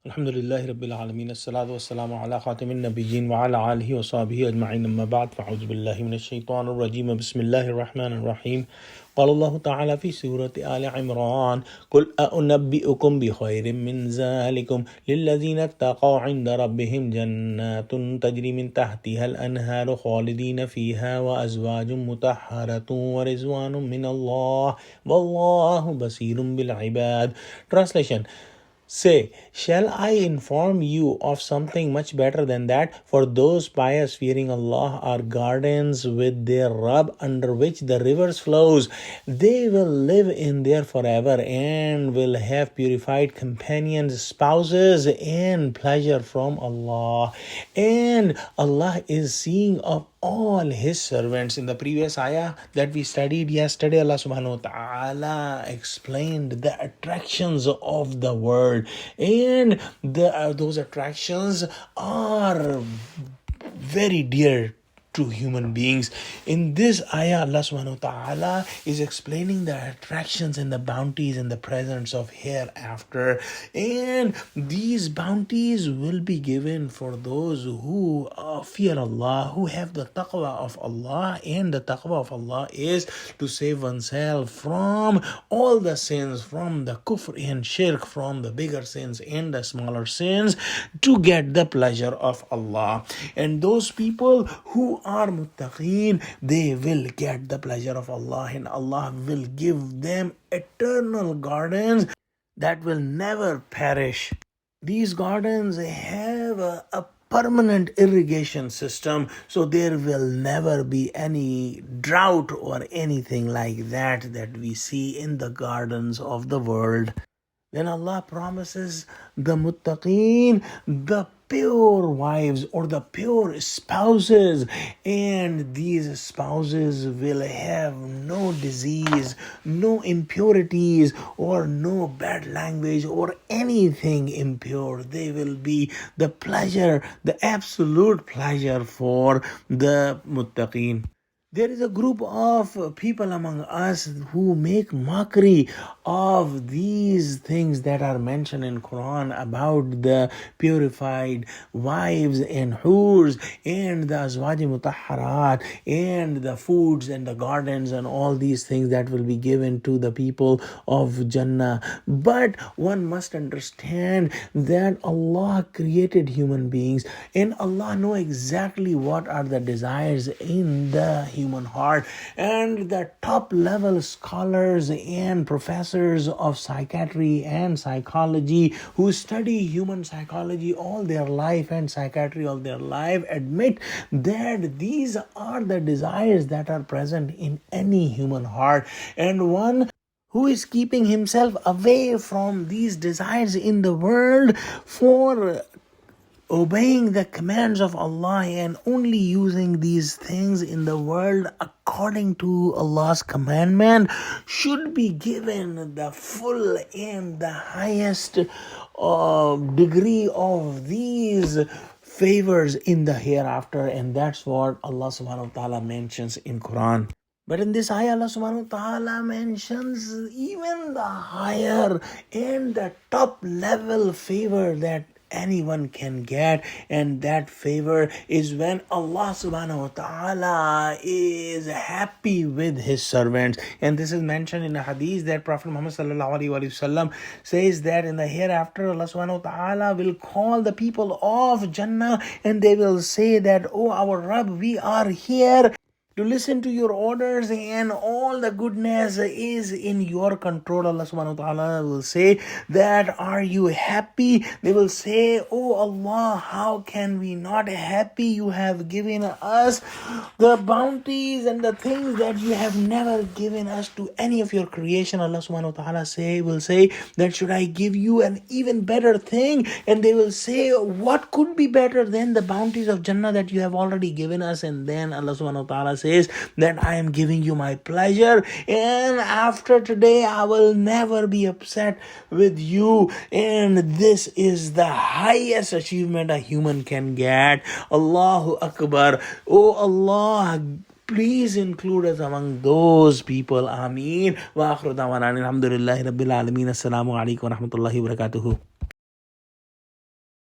Alhamdulillahi Rabbil Alameen. As-salatu was-salamu ala khatimin nabiyyin wa ala alihi wa sahbihi ajma'in amma ba'd. Fa'udhu billahi minash shaitanir rajim. Bismillahir rahmanir rahim. قال الله تعالى في سورة آل عمران قل أنبئكم بخير من ذلكم للذين اتقوا عند ربهم جنات تجري من تحتها الأنهار خالدين فيها وأزواج مطهرة ورضوان من الله والله بصير بالعباد. Translation. Say, shall I inform you of something much better than that? For those pious fearing Allah are gardens with their Rabb under which the rivers flows. They will live in there forever and will have purified companions, spouses, and pleasure from Allah. And Allah is seeing of all His servants. In the previous ayah that we studied yesterday, Allah subhanahu wa ta'ala explained the attractions of the world, and those attractions are very dear to human beings. In this ayah, Allah subhanahu wa ta'ala is explaining the attractions and the bounties and the presence of hereafter. And these bounties will be given for those who fear Allah, who have the taqwa of Allah. And the taqwa of Allah is to save oneself from all the sins, from the kufr and shirk, from the bigger sins and the smaller sins, to get the pleasure of Allah. And those people who are muttaqeen, they will get the pleasure of Allah, and Allah will give them eternal gardens that will never perish. These gardens have a permanent irrigation system, so there will never be any drought or anything like that we see in the gardens of the world. Then Allah promises the muttaqeen the pure wives or the pure spouses, and these spouses will have no disease, no impurities, or no bad language or anything impure. They will be the pleasure, the absolute pleasure for the muttaqeen. There is a group of people among us who make mockery of these things that are mentioned in Quran about the purified wives and hurs and the azwaji mutahharat and the foods and the gardens and all these things that will be given to the people of Jannah. But one must understand that Allah created human beings, and Allah knows exactly what are the desires in the human heart. And the top level scholars and professors of psychiatry and psychology who study human psychology all their life and psychiatry all their life admit that these are the desires that are present in any human heart. And one who is keeping himself away from these desires in the world for obeying the commands of Allah and only using these things in the world according to Allah's commandment should be given the full and the highest degree of these favors in the hereafter. And that's what Allah subhanahu wa ta'ala mentions in Quran. But in this ayah, Allah subhanahu wa ta'ala mentions even the higher and the top level favor that anyone can get, and that favor is when Allah subhanahu wa ta'ala is happy with His servants. And this is mentioned in a hadith that Prophet Muhammad sallallahu alaihi wasallam says that in the hereafter Allah subhanahu wa ta'ala will call the people of Jannah, and they will say that, "Oh our Rabb, we are here to listen to your orders, and all the goodness is in your control." Allah subhanahu wa ta'ala will say that, "Are you happy?" They will say, "Oh Allah, how can we not happy? You have given us the bounties and the things that you have never given us to any of your creation." Allah subhanahu wa ta'ala will say that, "Should I give you an even better thing?" And they will say, "What could be better than the bounties of Jannah that you have already given us?" And then Allah subhanahu wa ta'ala says that, "I am giving you my pleasure, and after today I will never be upset with you." And this is the highest achievement a human can get. Allahu Akbar. Oh Allah, please include us among those people. Ameen. Wa akhiru da'wana alhamdulillahi rabbil alameen. Assalamu alaikum wa rahmatullahi wa barakatuhu.